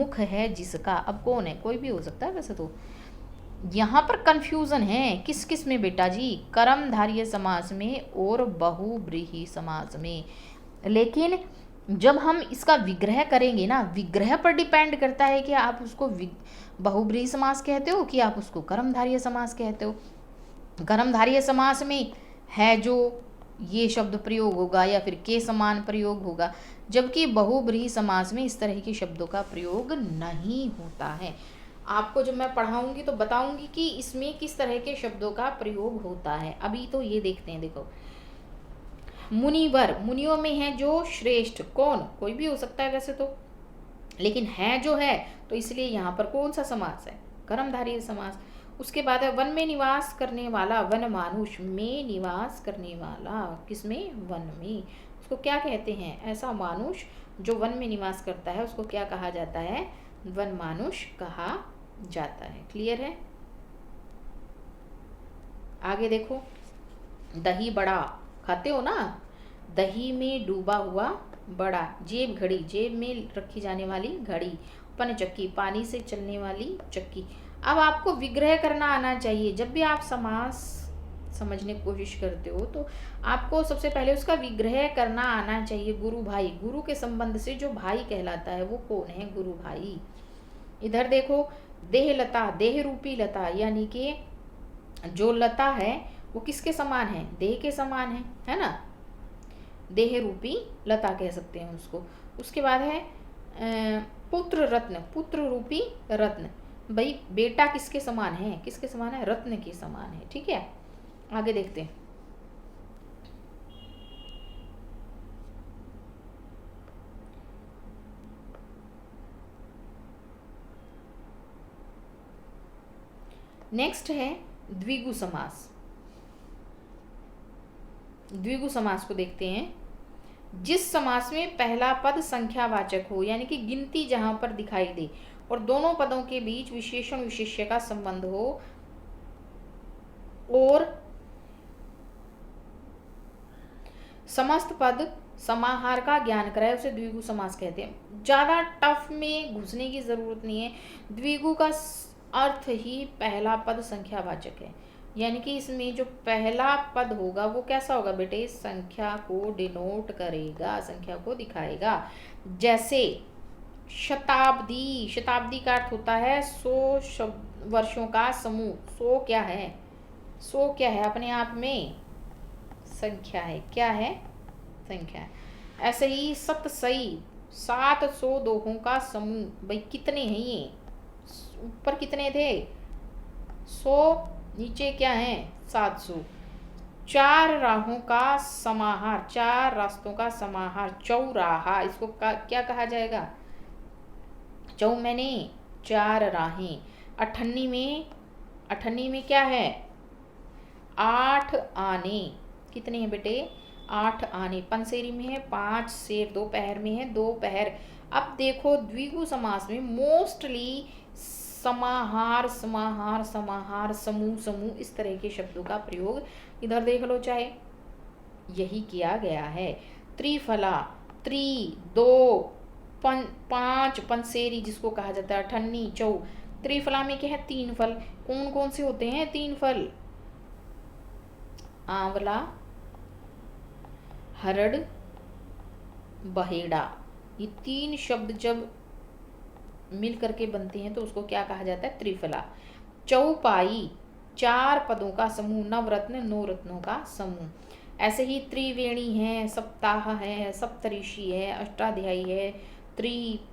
मुख है जिसका, अब कौन है, कोई भी हो सकता है वैसे तो। यहाँ पर कंफ्यूजन है किस किस में बेटा जी, कर्मधारय समास में और बहुब्रीहि समास में। लेकिन जब हम इसका विग्रह करेंगे ना, विग्रह पर डिपेंड करता है कि आप उसको बहुब्रीहि समास कहते हो कि आप उसको कर्मधारय समास कहते हो। कर्मधारय समास में है जो ये शब्द प्रयोग होगा या फिर के समान प्रयोग होगा, जबकि बहुब्रीहि समास में इस तरह के शब्दों का प्रयोग नहीं होता है। आपको जब मैं पढ़ाऊंगी तो बताऊंगी कि इसमें किस तरह के शब्दों का प्रयोग होता है। अभी तो ये देखते हैं, देखो मुनिवर, मुनियों में है जो श्रेष्ठ, कौन, कोई भी हो सकता है वैसे तो, लेकिन है जो है तो इसलिए यहाँ पर कौन सा समास है, कर्मधारय समास। उसके बाद है वन में निवास करने वाला, वन मानुष, में निवास करने वाला, किसमें, वन में, उसको क्या कहते हैं, ऐसा मानुष जो वन में निवास करता है उसको क्या कहा जाता है, वन मानुष कहा जाता है। क्लियर है। आगे देखो, दही बड़ा खाते हो ना, दही में डूबा हुआ बड़ा, जेब घड़ी, जेब में रखी जाने वाली घड़ी, पनचक्की, पानी से चलने वाली चक्की। अब आपको विग्रह करना आना चाहिए। जब भी आप समास समझने की कोशिश करते हो तो आपको सबसे पहले उसका विग्रह करना आना चाहिए। गुरु भाई, गुरु के संबंध से जो भाई कहलाता है वो कौन है, गुरु भाई। इधर देखो, देह लता, देह रूपी लता, यानी कि जो लता है वो किसके समान है, देह के समान है ना, देह रूपी लता कह सकते हैं उसको। उसके बाद है पुत्र रत्न, पुत्र रूपी रत्न, भाई बेटा किसके समान है, किसके समान है, रत्न के समान है। ठीक है, आगे देखते हैं। नेक्स्ट है द्विगु समास। द्विगु समास को देखते हैं। जिस समास में पहला पद संख्यावाचक हो, यानी कि गिनती जहां पर दिखाई दे और दोनों पदों के बीच विशेषण विशेष्य का संबंध हो और समस्त पद समाहार का ज्ञान कराए, उसे द्विगु समास कहते हैं। ज्यादा टफ में घुसने की जरूरत नहीं है। द्विगु का अर्थ ही पहला पद संख्यावाचक है, यानी कि इसमें जो पहला पद होगा वो कैसा होगा बेटे, संख्या को डिनोट करेगा, संख्या को दिखाएगा। जैसे शताब्दी, शताब्दी का अर्थ होता है 100 वर्षों का समूह। 100 क्या है, 100 क्या है, अपने आप में संख्या है, क्या है, संख्या है। ऐसे ही सतसई, 700 दोहों का समूह, भाई कितने हैं ये, ऊपर कितने थे 100, नीचे क्या है 700। 4 राहों का समाहार, 4 रास्तों का समाहार, चौराहा, इसको क्या कहा जाएगा, चौ मैंने 4 राहें। अठन्नी में क्या है, 8 आने, कितने हैं बेटे, 8 आने। पंसेरी में है 5 शेर, दोपहर में है 2 पहर। अब देखो द्विगु समास में मोस्टली समाहार समाहार समाहार, समूह समूह, इस तरह के शब्दों का प्रयोग, इधर देख लो चाहे, यही किया गया है। त्रिफला, 2 5 पंसेरी जिसको कहा जाता है, अठन्नी, चौ। त्रिफला में क्या है, 3 फल। कौन कौन से होते हैं 3 फल, आंवला, हरड़, बहेड़ा। ये 3 शब्द जब मिल करके बनते हैं तो उसको क्या कहा जाता है, त्रिफला। चौपाई, 4 पदों का समूह, नवरत्न, 9 रत्नों का समूह। ऐसे ही त्रिवेणी है, सप्ताह है, सप्तऋषि है, अष्टाध्यायी है,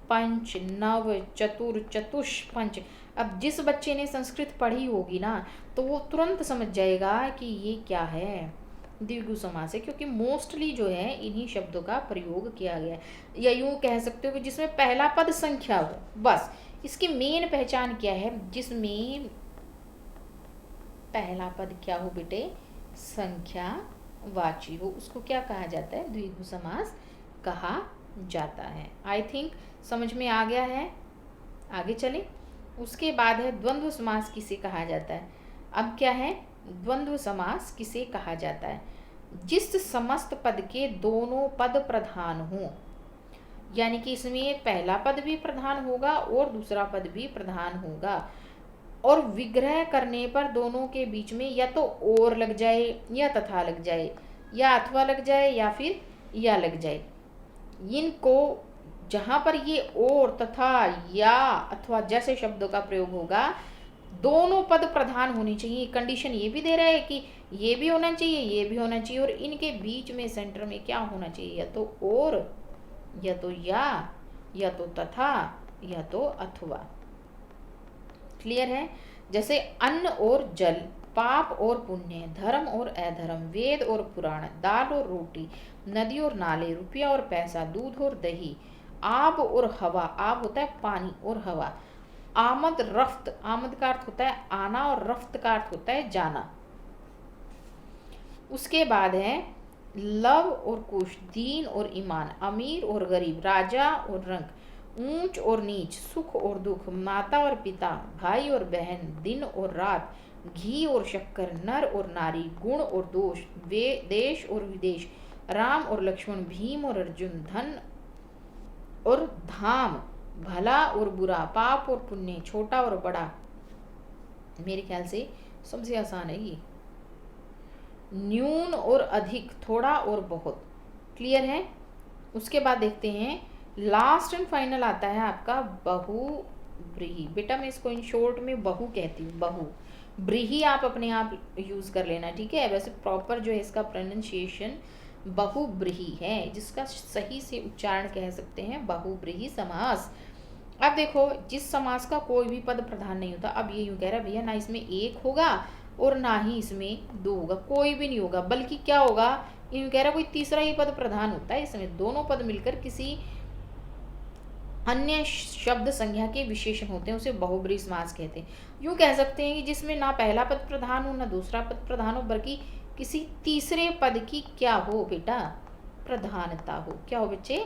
पंच, नव, चतुर, चतुष्पंच। अब जिस बच्चे ने संस्कृत पढ़ी होगी ना तो वो तुरंत समझ जाएगा कि ये क्या है, द्विगु समास है, क्योंकि मोस्टली जो है इन्हीं शब्दों का प्रयोग किया गया है। या यूं कह सकते हो कि जिसमें पहला पद संख्या हो, बस। इसकी मेन पहचान क्या है, जिसमें पहला पद क्या हो बेटे, संख्या वाची हो, उसको क्या कहा जाता है, द्विगु समास कहा जाता है। आई थिंक समझ में आ गया है। आगे चले। उसके बाद है द्वंद्व समास किसे कहा जाता है। अब क्या है, द्वंद्व समास किसे कहा जाता है, जिस समस्त पद के दोनों पद प्रधान हों। यानी कि इसमें पहला पद भी प्रधान होगा और दूसरा पद भी प्रधान होगा। और विग्रह करने पर दोनों के बीच में या तो और लग जाए या तथा लग जाए या अथवा लग जाए या फिर या लग जाए। इनको जहां पर ये और तथा या अथवा जैसे शब्दों का प्रयोग होगा, दोनों पद प्रधान होनी चाहिए। कंडीशन ये भी दे रहा है कि ये भी होना चाहिए, ये भी होना चाहिए, और इनके बीच में सेंटर में क्या होना चाहिए, या तो और, या तो या तो तथा, या तो अथवा। क्लियर है? जैसे अन्न और जल, पाप और पुण्य, धर्म और अधर्म, वेद और पुराण, दाल और रोटी, नदी और नाले, रुपया और पैसा, दूध और दही, आब और हवा, आब होता है पानी और हवा, आमद रफ्त, आमद का अर्थ होता है आना और रफ्त का अर्थ होता है जाना। उसके बाद है लव और कुश, दीन और ईमान, अमीर और गरीब, राजा और रंक, ऊंच और नीच, सुख और दुख, माता और पिता, भाई और बहन, दिन और रात, घी और शक्कर, नर और नारी, गुण और दोष, वे देश और विदेश, राम और लक्ष्मण, भीम और अर्जुन, धन और धाम, भला और बुरा, पाप और पुण्य, छोटा और बड़ा। मेरे ख्याल से सबसे आसान है ये। न्यून और अधिक, थोड़ा और बहुत। क्लियर है? उसके बाद देखते हैं लास्ट एंड फाइनल आता है आपका बहुब्रीहि। बेटा मैं इसको इन शॉर्ट में बहु कहती हूँ, बहु। ब्रीहि आप अपने आप यूज कर लेना, ठीक है? वैसे प्रॉपर जो है इसका प्रोनाउंसिएशन बहुब्रीहि है, जिसका सही से उच्चारण कह सकते हैं बहुब्रीहि समास। अब देखो, जिस समास का कोई भी पद प्रधान नहीं होता, अब ये यूं कह रहा है भैया ना इसमें एक होगा और ना ही इसमें दो होगा, कोई भी नहीं होगा, बल्कि क्या होगा, यूं कह रहा है कोई तीसरा ही पद प्रधान होता है। इसमें दोनों पद मिलकर किसी अन्य शब्द संज्ञा के विशेषण होते हैं, उसे बहुब्रीहि समास कहते हैं। यूं कह सकते हैं कि जिसमें ना पहला पद प्रधान हो ना दूसरा पद प्रधान हो, बल्कि किसी तीसरे पद की क्या हो बेटा, प्रधानता हो। क्या हो बच्चे?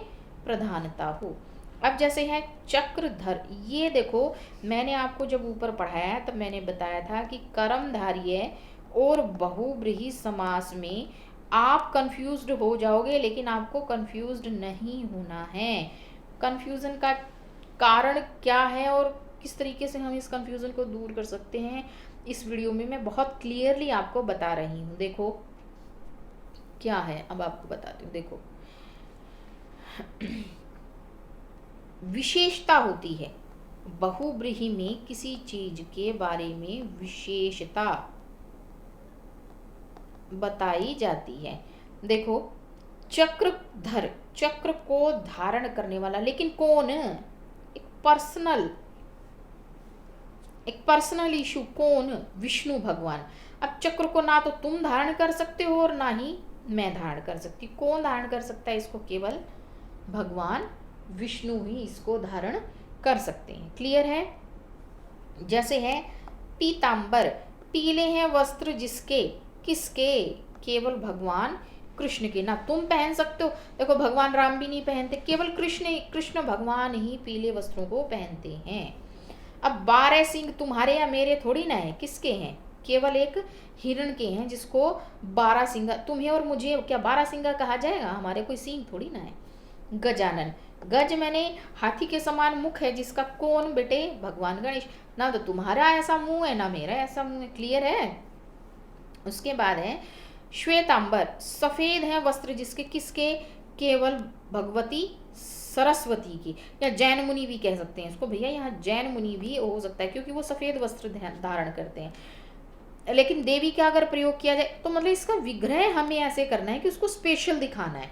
प्रधानता हो। अब जैसे है चक्रधर, ये देखो मैंने आपको जब ऊपर पढ़ाया तब मैंने बताया था कि कर्मधारय और बहुब्रीहि समास में आप कंफ्यूज्ड हो जाओगे, लेकिन आपको कंफ्यूज्ड नहीं होना है। कंफ्यूजन का कारण क्या है और किस तरीके से हम इस कंफ्यूजन को दूर कर सकते हैं, इस वीडियो में मैं बहुत क्लियरली आपको बता रही हूँ। देखो क्या है, अब आपको बताती हूँ। देखो विशेषता होती है बहुब्रीहि में, किसी चीज के बारे में विशेषता बताई जाती है। देखो चक्रधर, चक्र को धारण करने वाला, लेकिन कौन? एक पर्सनल इशू, कौन? विष्णु भगवान। अब चक्र को ना तो तुम धारण कर सकते हो और ना ही मैं धारण कर सकती। कौन धारण कर सकता है इसको? केवल भगवान विष्णु ही इसको धारण कर सकते हैं। क्लियर है? जैसे है पीतांबर, पीले हैं वस्त्र जिसके, किसके? केवल भगवान कृष्ण के। ना तुम पहन सकते हो, देखो भगवान राम भी नहीं पहनते, केवल कृष्ण भगवान ही पीले वस्त्रों को पहनते हैं। अब 12 सिंह तुम्हारे या मेरे थोड़ी ना है, किसके हैं? केवल एक हिरण के हैं, जिसको 12 सिंह, तुम्हें और मुझे क्या 12 सिंह कहा जाएगा? हमारे कोई सिंह थोड़ी ना है। गजानन, गज मैंने हाथी के समान मुख है, जिसका कौन बेटे? भगवान गणेश। ना तो तुम्हारा ऐसा मुंह है ना मेरा ऐसा मुंह है। क्लियर है? उसके बाद है श्वेतांबर, सफेद है वस्त्र जिसके, किसके? केवल भगवती सरस्वती की। या जैन मुनि भी कह सकते हैं इसको भैया, यहाँ जैन मुनि भी हो सकता है क्योंकि वो सफेद वस्त्र धारण करते हैं। लेकिन देवी का अगर प्रयोग किया जाए तो मतलब इसका विग्रह हमें ऐसे करना है कि उसको स्पेशल दिखाना है।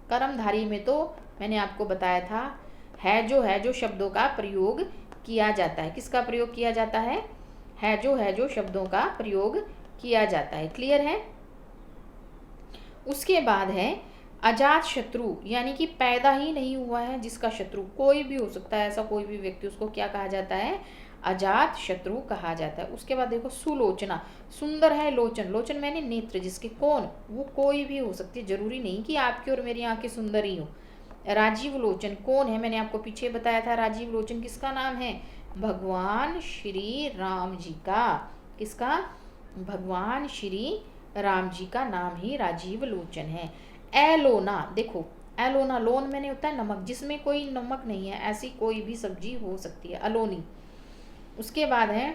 कर्मधारी में तो मैंने आपको बताया था है जो शब्दों का प्रयोग किया जाता है। किसका प्रयोग किया जाता है जो शब्दों का प्रयोग किया जाता है। क्लियर है? उसके बाद है अजात शत्रु, यानी कि पैदा ही नहीं हुआ है जिसका शत्रु, कोई भी हो सकता है ऐसा कोई भी व्यक्ति, उसको क्या कहा जाता है? अजात शत्रु कहा जाता है। उसके बाद देखो सुलोचना, सुंदर है लोचन, लोचन मैंने नेत्र जिसके, कौन? वो कोई भी हो सकती है, जरूरी नहीं कि आपकी और मेरी आंखें सुंदर ही हो। राजीव लोचन कौन है? मैंने आपको पीछे बताया था राजीव लोचन किसका नाम है? भगवान श्री राम जी का। किसका? भगवान श्री राम जी का नाम ही राजीव लोचन है। एलोना, देखो एलोना, लोन मैंने होता है नमक, जिसमें कोई नमक नहीं है, ऐसी कोई भी सब्जी हो सकती है, अलोनी। उसके बाद है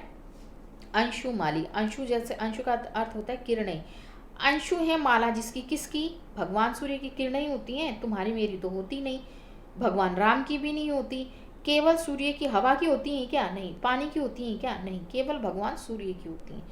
अंशुमाली। अंशु जैसे, अंशु का अर्थ होता है किरणें। अंशु है माला जिसकी, किसकी? भगवान सूर्य की किरणें होती हैं, तुम्हारी मेरी तो होती नहीं, भगवान राम की भी नहीं होती। केवल सूर्य की, हवा की होती हैं क्या? नहीं। पानी की होती हैं क्या? नहीं। केवल भगवान सूर्य की होती हैं।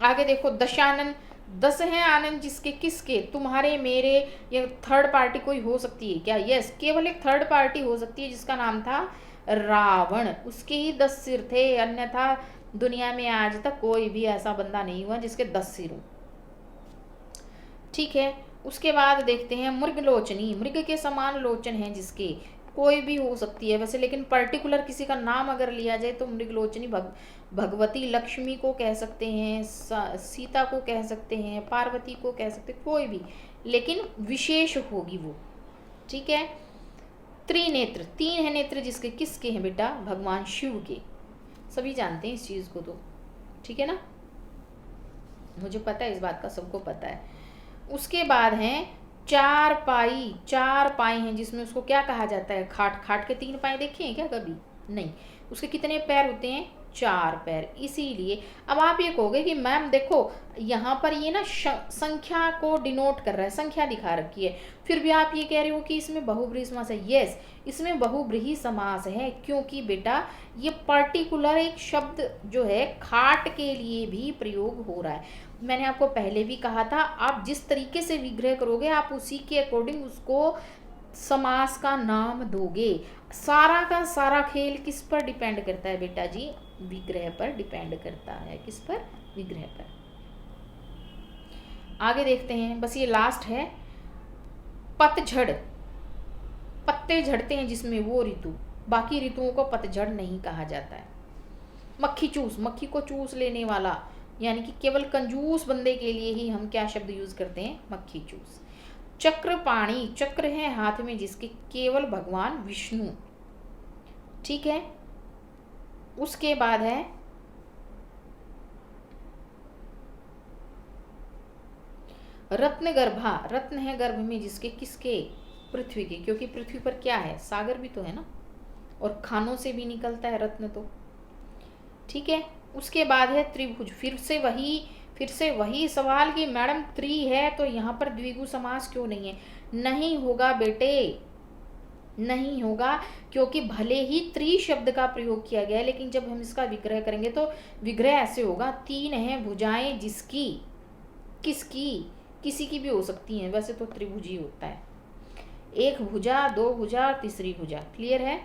आगे देखो, दशानन, 10 हैं आनंद जिसके, किसके? तुम्हारे मेरे, या थर्ड पार्टी कोई हो सकती है क्या? यस, केवल एक थर्ड पार्टी हो सकती है जिसका नाम था रावण। उसके ही 10 सिर थे, अन्यथा दुनिया में आज तक कोई भी ऐसा बंदा नहीं हुआ जिसके 10 सिर हो। ठीक है। उसके बाद देखते हैं मृगलोचनी, मृग के समान लोचन है जिसके, कोई भी हो सकती है वैसे, लेकिन पर्टिकुलर किसी का नाम अगर लिया जाए तो मृगलोचनी भगवती लक्ष्मी को कह सकते हैं, सीता को कह सकते हैं, पार्वती को कह सकते हैं, कोई भी, लेकिन विशेष होगी वो। ठीक है। त्रिनेत्र, 3 है नेत्र जिसके, किसके हैं बेटा? भगवान शिव के। सभी जानते हैं इस चीज़ को तो, ठीक है ना, मुझे पता है इस बात का, सबको पता है। उसके बाद हैं चार पाई, 4 पाई हैं जिसमें उसको क्या कहा जाता है? खाट। खाट के 3 पाए देखे हैं क्या कभी? नहीं। उसके कितने पैर होते हैं? 4 पैर। इसीलिए अब आप ये कहोगे कि मैम देखो यहाँ पर ये ना संख्या को डिनोट कर रहा है, संख्या दिखा रखी है, फिर भी आप ये कह रहे हो कि इसमें बहुब्रीहि समास है। यस, इसमें बहुब्रीहि समास है, क्योंकि बेटा ये पर्टिकुलर एक शब्द जो है खाट के लिए भी प्रयोग हो रहा है। मैंने आपको पहले भी कहा था, आप जिस तरीके से विग्रह करोगे आप उसी के अकॉर्डिंग उसको समास का नाम दोगे। सारा का सारा खेल किस पर डिपेंड करता है बेटा जी? विग्रह पर डिपेंड करता है। किस पर? विग्रह पर। आगे देखते हैं, बस ये लास्ट है, पतझड़, पत्ते झड़ते हैं जिसमें, वो ऋतु। बाकी ऋतुओं को पतझड़ नहीं कहा जाता है। मक्खी चूस, मक्खी को चूस लेने वाला, यानी कि केवल कंजूस बंदे के लिए ही हम क्या शब्द यूज करते हैं? मक्खी चूस। चक्रपाणी, चक्र है हाथ में जिसके, केवल भगवान विष्णु। ठीक है। उसके बाद है रत्न गर्भा, रत्न है गर्भ में जिसके, किसके? पृथ्वी के, क्योंकि पृथ्वी पर क्या है? सागर भी तो है ना, और खानों से भी निकलता है रत्न तो। ठीक है। उसके बाद है त्रिभुज, फिर से वही सवाल कि मैडम त्रि है तो यहाँ पर द्विगु समास क्यों नहीं है? नहीं होगा बेटे, नहीं होगा, क्योंकि भले ही त्रि शब्द का प्रयोग किया गया है, लेकिन जब हम इसका विग्रह करेंगे तो विग्रह ऐसे होगा, 3 हैं भुजाएं जिसकी, किसकी? किसी की भी हो सकती हैं, वैसे तो त्रिभुज ही होता है, 1 भुजा, 2 भुजा, तीसरी भुजा। क्लियर है।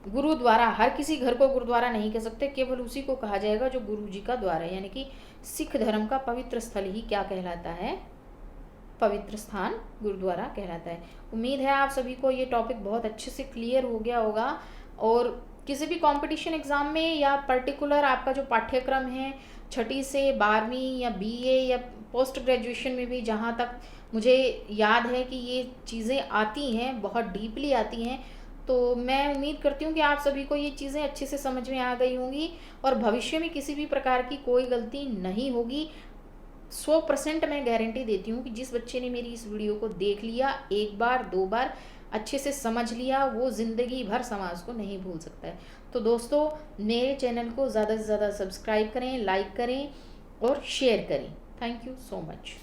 गुरुद्वारा, हर किसी घर को गुरुद्वारा नहीं कह सकते, केवल उसी को कहा जाएगा जो गुरु जी का द्वार है, यानी कि सिख धर्म का पवित्र स्थल ही क्या कहलाता है? पवित्र स्थान गुरुद्वारा कहलाता है। उम्मीद है आप सभी को ये टॉपिक बहुत अच्छे से क्लियर हो गया होगा, और किसी भी कंपटीशन एग्जाम में या पर्टिकुलर आपका जो पाठ्यक्रम है 6ठी से 12वीं या BA या पोस्ट ग्रेजुएशन में भी, जहाँ तक मुझे याद है कि ये चीज़ें आती हैं, बहुत डीपली आती हैं, तो मैं उम्मीद करती हूँ कि आप सभी को ये चीज़ें अच्छे से समझ में आ गई होंगी, और भविष्य में किसी भी प्रकार की कोई गलती नहीं होगी। 100% मैं गारंटी देती हूँ कि जिस बच्चे ने मेरी इस वीडियो को देख लिया, 1 बार 2 बार अच्छे से समझ लिया, वो ज़िंदगी भर समाज को नहीं भूल सकता है। तो दोस्तों, मेरे चैनल को ज़्यादा से ज़्यादा सब्सक्राइब करें, लाइक करें और शेयर करें। Thank you so much.